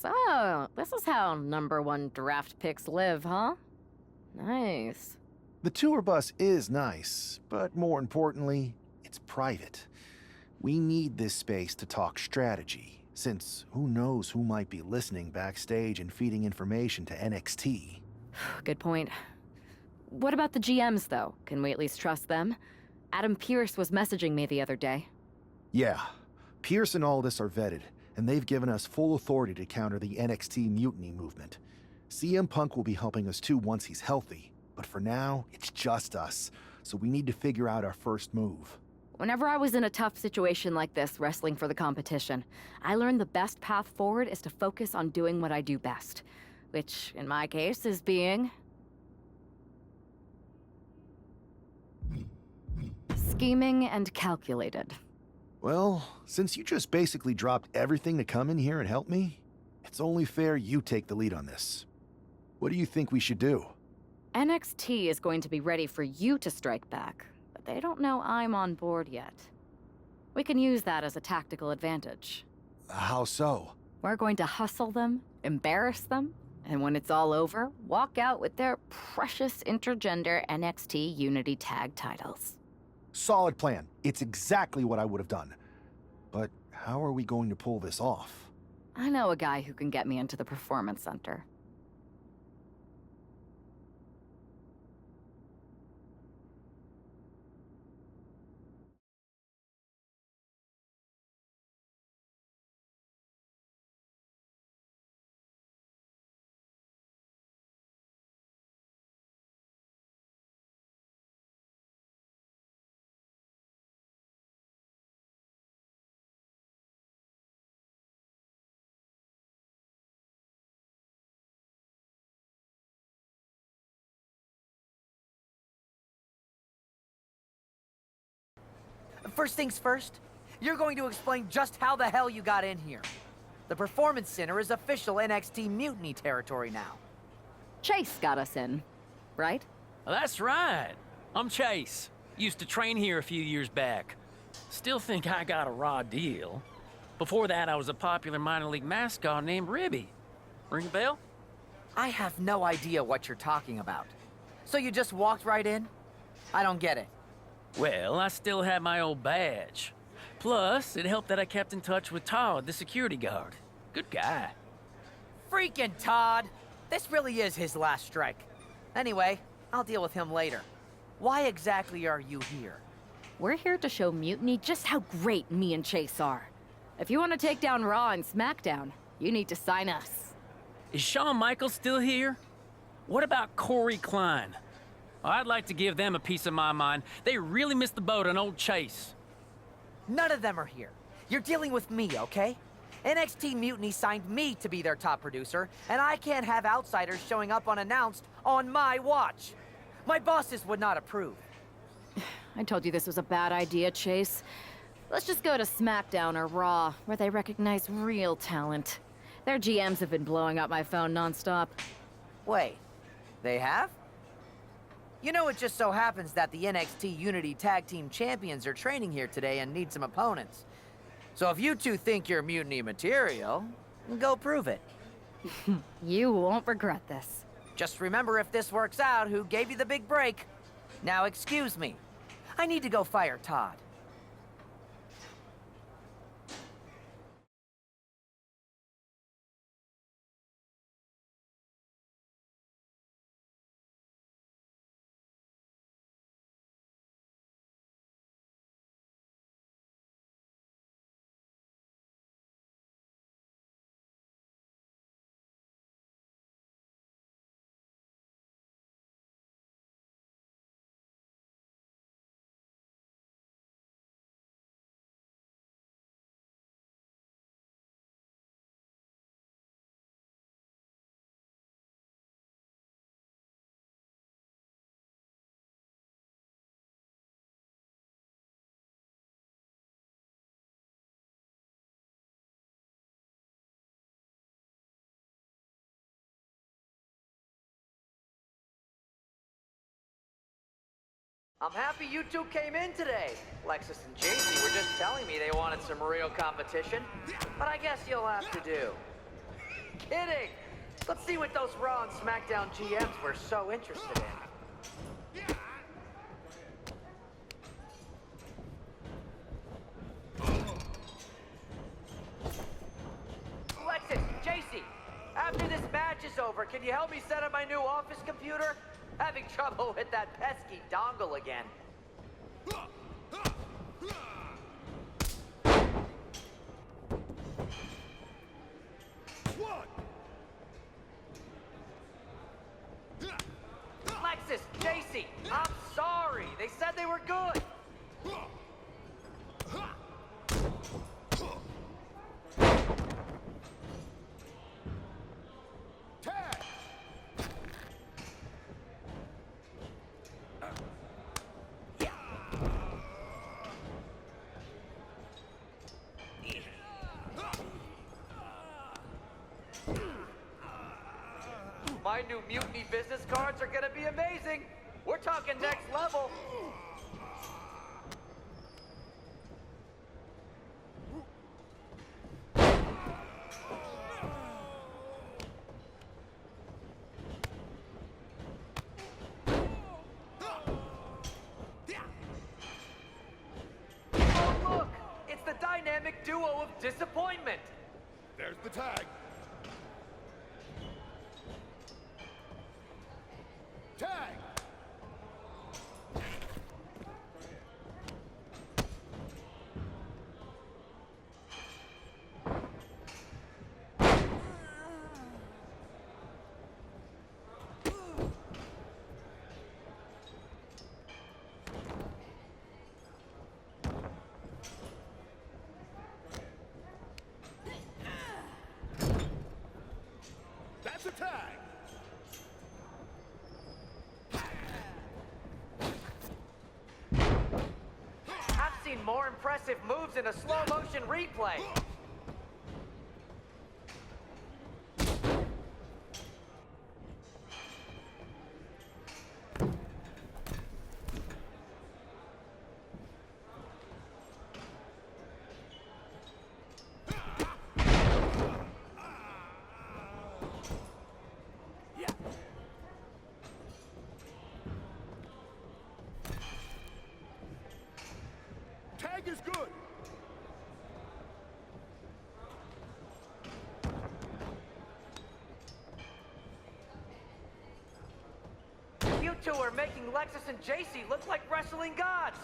So, this is how #1 draft picks live, huh? Nice. The tour bus is nice, but more importantly, it's private. We need this space to talk strategy, since who knows who might be listening backstage and feeding information to NXT. Good point. What about the GMs, though? Can we at least trust them? Adam Pearce was messaging me the other day. Yeah, Pierce and Aldis are vetted, and they've given us full authority to counter the NXT mutiny movement. CM Punk will be helping us too once he's healthy, but for now, it's just us, so we need to figure out our first move. Whenever I was in a tough situation like this, wrestling for the competition, I learned the best path forward is to focus on doing what I do best, which, in my case, is being... scheming and calculated. Well, since you just basically dropped everything to come in here and help me, it's only fair you take the lead on this. What do you think we should do? NXT is going to be ready for you to strike back, but they don't know I'm on board yet. We can use that as a tactical advantage. How so? We're going to hustle them, embarrass them, and when it's all over, walk out with their precious intergender NXT Unity Tag titles. Solid plan. It's exactly what I would have done. But how are we going to pull this off? I know a guy who can get me into the Performance Center. First things first, you're going to explain just how the hell you got in here. The Performance Center is official NXT Mutiny territory now. Chase got us in, right? That's right. I'm Chase. Used to train here a few years back. Still think I got a raw deal. Before that, I was a popular minor league mascot named Ribby. Ring a bell? I have no idea what you're talking about. So you just walked right in? I don't get it. Well, I still had my old badge. Plus, it helped that I kept in touch with Todd, the security guard. Good guy. Freaking Todd! This really is his last strike. Anyway, I'll deal with him later. Why exactly are you here? We're here to show Mutiny just how great me and Chase are. If you want to take down Raw and SmackDown, you need to sign us. Is Shawn Michaels still here? What about Corey Klein? I'd like to give them a piece of my mind. They really missed the boat on old Chase. None of them are here. You're dealing with me, okay? NXT Mutiny signed me to be their top producer, and I can't have outsiders showing up unannounced on my watch. My bosses would not approve. I told you this was a bad idea, Chase. Let's just go to SmackDown or Raw, where they recognize real talent. Their GMs have been blowing up my phone nonstop. Wait, they have? You know, it just so happens that the NXT Unity Tag Team Champions are training here today and need some opponents. So if you two think you're Mutiny material, go prove it. You won't regret this. Just remember, if this works out, who gave you the big break. Now excuse me. I need to go fire Todd. I'm happy you two came in today. Lexus and JC were just telling me they wanted some real competition, but I guess you'll have to do. kidding! Let's see what those Raw and SmackDown GMs were so interested in. Alexis, JC, after this match is over, can you help me set up my new office computer? Having trouble with that pesky dongle again. Alexis, JC, I'm sorry. They said they were good. My new Mutiny business cards are gonna be amazing. We're talking next level. Oh, look! It's the dynamic duo of disappointment. There's the tag. Tag! That's a tag! I've seen more impressive moves in a slow-motion replay. Tag is good! You two are making Lexus and JC look like wrestling gods.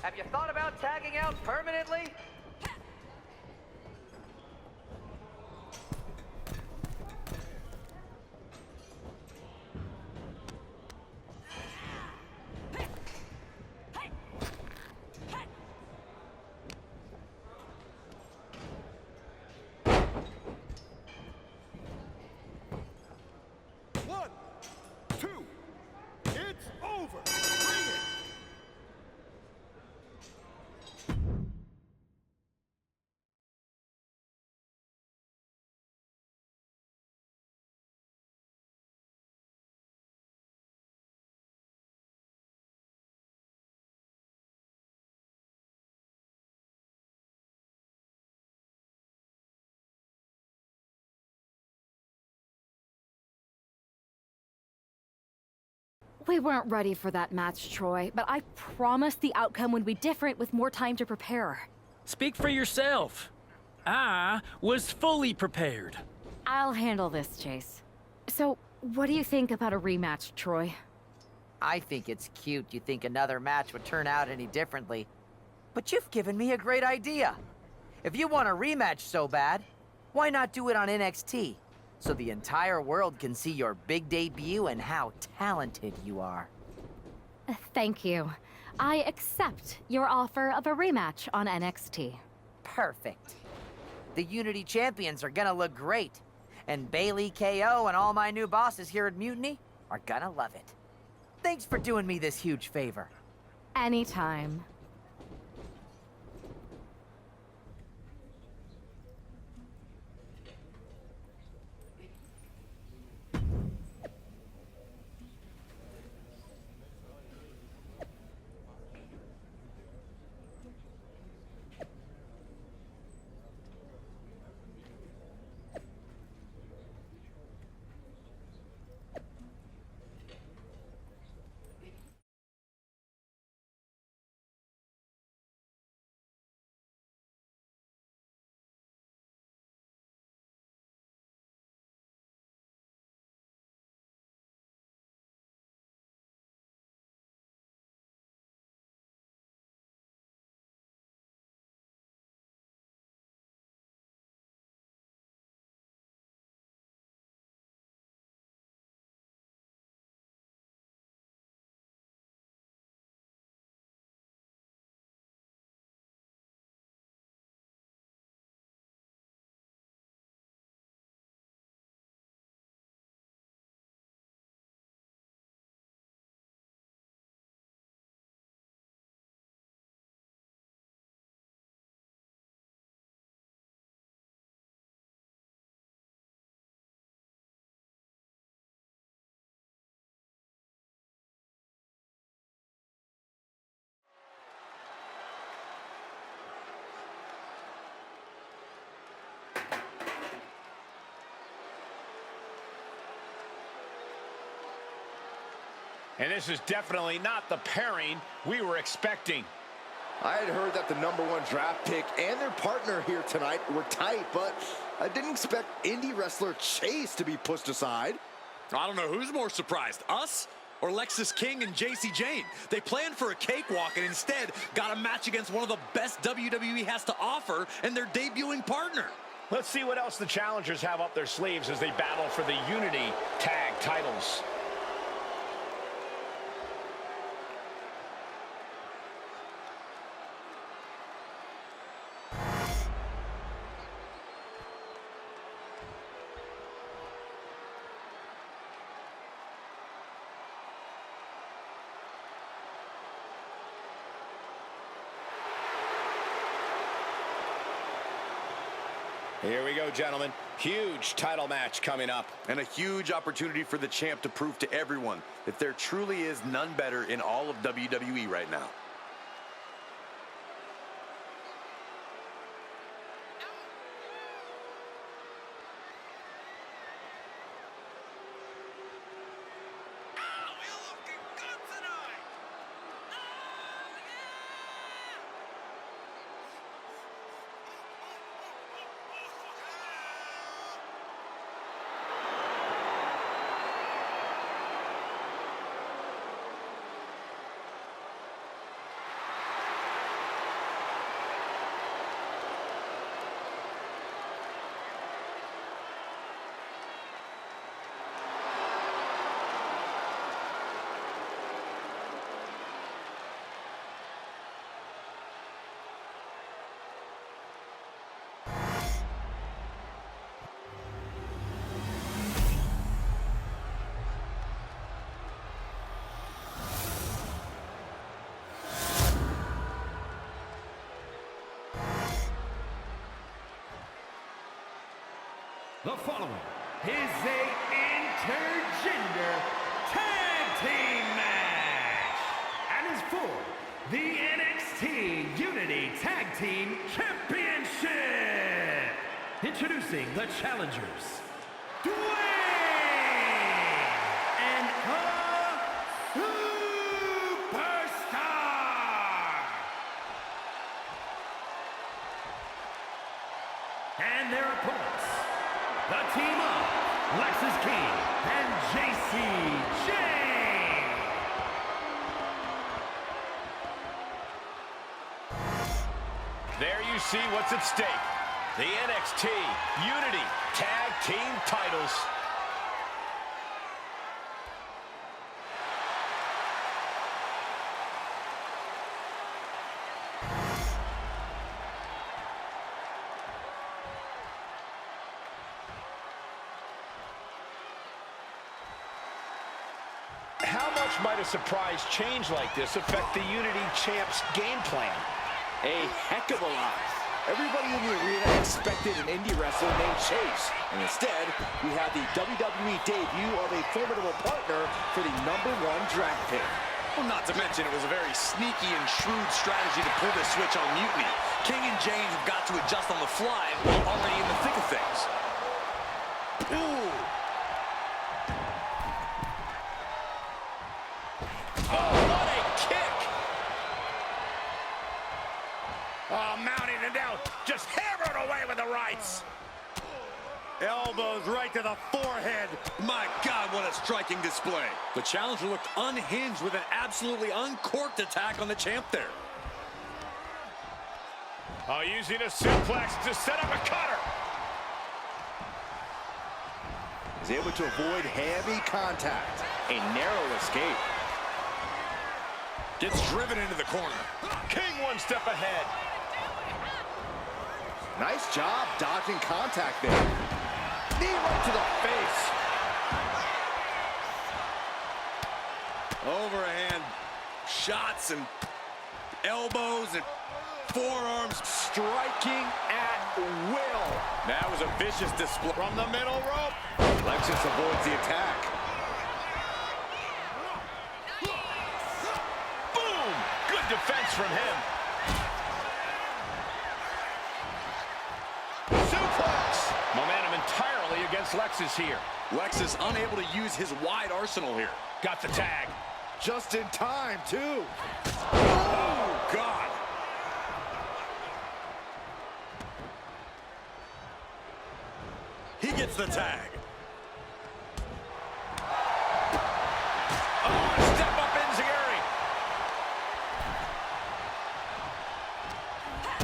Have you thought about tagging out permanently? One, two, it's over! Bring it! We weren't ready for that match, Troy, but I promised the outcome would be different with more time to prepare. Speak for yourself. I was fully prepared. I'll handle this, Chase. So, what do you think about a rematch, Troy? I think it's cute you think another match would turn out any differently. But you've given me a great idea. If you want a rematch so bad, why not do it on NXT? So the entire world can see your big debut and how talented you are. Thank you. I accept your offer of a rematch on NXT. Perfect. The Unity champions are gonna look great. And Bailey, KO, and all my new bosses here at Mutiny are gonna love it. Thanks for doing me this huge favor. Anytime. And this is definitely not the pairing we were expecting. I had heard that the #1 draft pick and their partner here tonight were tight, but I didn't expect indie wrestler Chase to be pushed aside. I don't know who's more surprised, us or Lexis King and JC Jane. They planned for a cakewalk and instead got a match against one of the best WWE has to offer and their debuting partner. Let's see what else the challengers have up their sleeves as they battle for the Unity Tag titles. Here we go, gentlemen. Huge title match coming up. And a huge opportunity for the champ to prove to everyone that there truly is none better in all of WWE right now. The following is a intergender tag team match and is for the NXT Unity Tag Team Championship. Introducing the challengers, Dwayne and a superstar. And their opponents, the team of Lexis King and JC Jane. There you see what's at stake. The NXT Unity Tag Team titles. How much might a surprise change like this affect the Unity Champs game plan? A heck of a lot. Everybody in the arena expected an indie wrestler named Chase. And instead, we have the WWE debut of a formidable partner for the #1 draft pick. Well, not to mention, it was a very sneaky and shrewd strategy to pull this switch on Mutiny. King and Jane have got to adjust on the fly while already in the thick of things. Ooh. Oh, what a kick! Oh, mounting it down. Just hammered away with the rights. Elbows right to the forehead. My God, what a striking display. The challenger looked unhinged with an absolutely uncorked attack on the champ there. Oh, using a suplex to set up a cutter. He's able to avoid heavy contact. A narrow escape. Gets driven into the corner. King one step ahead. Nice job dodging contact there. Knee right to the face. Overhand shots and elbows and forearms. Striking at will. That was a vicious display. From the middle rope. Lexus avoids the attack. Boom! Good defense from him. Suplex! Momentum entirely against Lexus here. Lexus unable to use his wide arsenal here. Got the tag. Just in time, too. Oh, God. He gets the tag. Oh, step up Enziguri.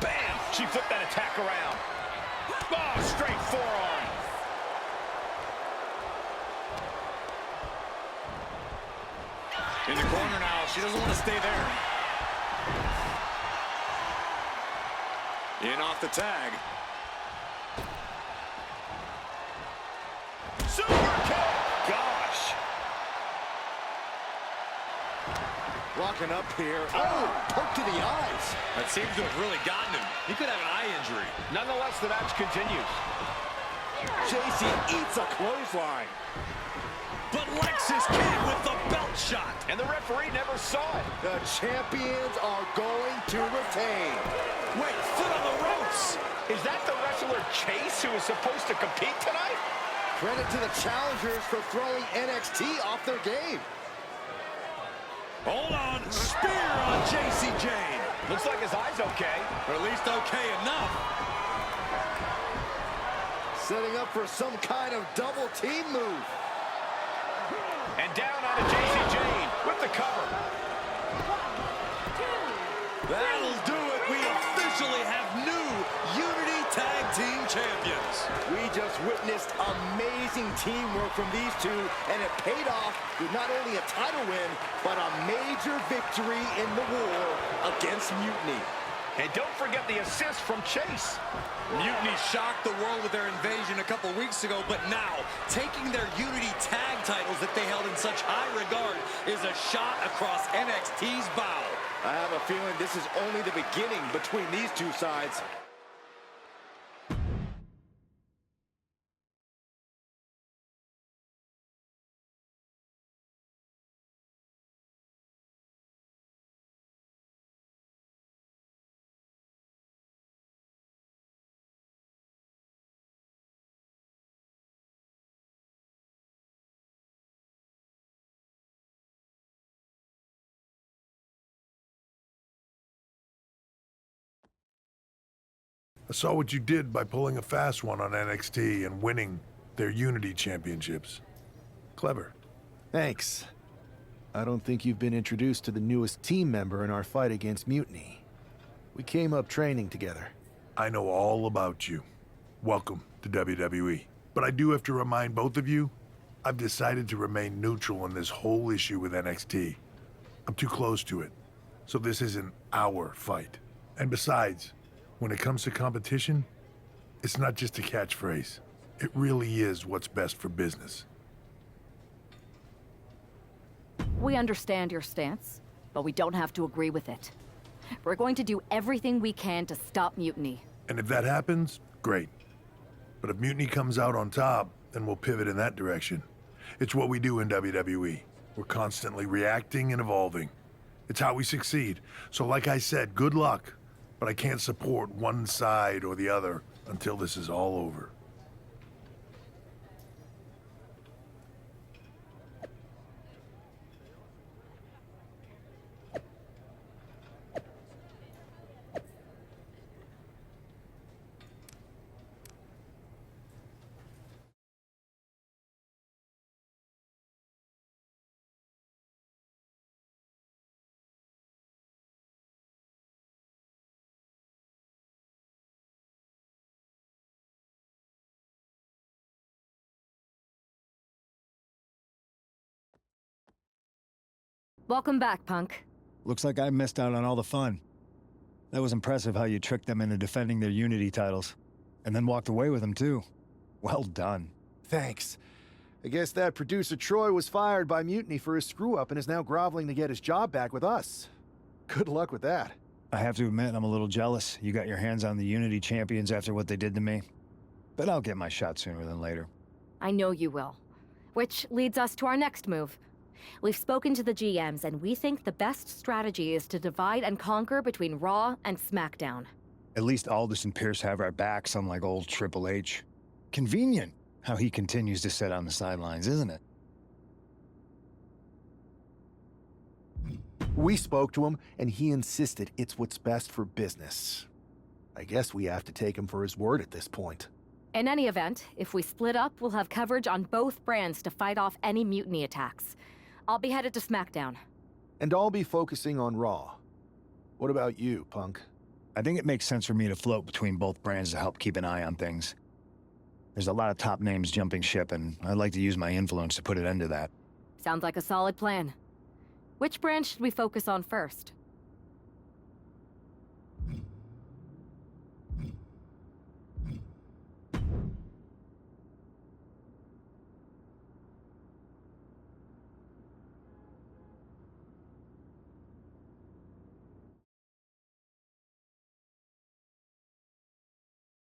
Bam! She flipped that attack around. Oh, straight forearm. In the corner now. She doesn't want to stay there. In off the tag. Super kick! Gosh! Rocking up here. Oh, poke to the eyes. That seems to have really gotten him. He could have an eye injury. Nonetheless, the match continues. JC eats a clothesline. But Lexus King with the belt shot. And the referee never saw it. The champions are going to retain. Wait, foot on the ropes. Is that the wrestler Chase who is supposed to compete tonight? Credit to the challengers for throwing NXT off their game. Hold on. Spear on JC Jane. Looks like his eye's okay. Or at least okay enough. Setting up for some kind of double team move. And down on a JC Jane with the cover. That'll do it. We officially have new Unity Tag Team Champions. We just witnessed amazing teamwork from these two, and it paid off with not only a title win, but a major victory in the war against Mutiny. And don't forget the assist from Chase. Mutiny shocked the world with their invasion a couple weeks ago, but now, taking their Unity Tag titles that they held in such high regard is a shot across NXT's bow. I have a feeling this is only the beginning between these two sides. I saw what you did by pulling a fast one on NXT and winning their Unity championships. Clever. Thanks. I don't think you've been introduced to the newest team member in our fight against Mutiny. We came up training together. I know all about you. Welcome to WWE. But I do have to remind both of you, I've decided to remain neutral in this whole issue with NXT. I'm too close to it, so this isn't our fight. And besides, when it comes to competition, it's not just a catchphrase. It really is what's best for business. We understand your stance, but we don't have to agree with it. We're going to do everything we can to stop mutiny. And if that happens, great. But if Mutiny comes out on top, then we'll pivot in that direction. It's what we do in WWE. We're constantly reacting and evolving. It's how we succeed. So like I said, good luck. But I can't support one side or the other until this is all over. Welcome back, Punk. Looks like I missed out on all the fun. That was impressive how you tricked them into defending their Unity titles. And then walked away with them, too. Well done. Thanks. I guess that producer Troy was fired by Mutiny for his screw-up and is now groveling to get his job back with us. Good luck with that. I have to admit, I'm a little jealous. You got your hands on the Unity champions after what they did to me. But I'll get my shot sooner than later. I know you will. Which leads us to our next move. We've spoken to the GMs, and we think the best strategy is to divide and conquer between Raw and SmackDown. At least Aldous and Pierce have our backs, unlike old Triple H. Convenient how he continues to sit on the sidelines, isn't it? We spoke to him, and he insisted it's what's best for business. I guess we have to take him for his word at this point. In any event, if we split up, we'll have coverage on both brands to fight off any mutiny attacks. I'll be headed to SmackDown. And I'll be focusing on Raw. What about you, Punk? I think it makes sense for me to float between both brands to help keep an eye on things. There's a lot of top names jumping ship, and I'd like to use my influence to put an end to that. Sounds like a solid plan. Which brand should we focus on first?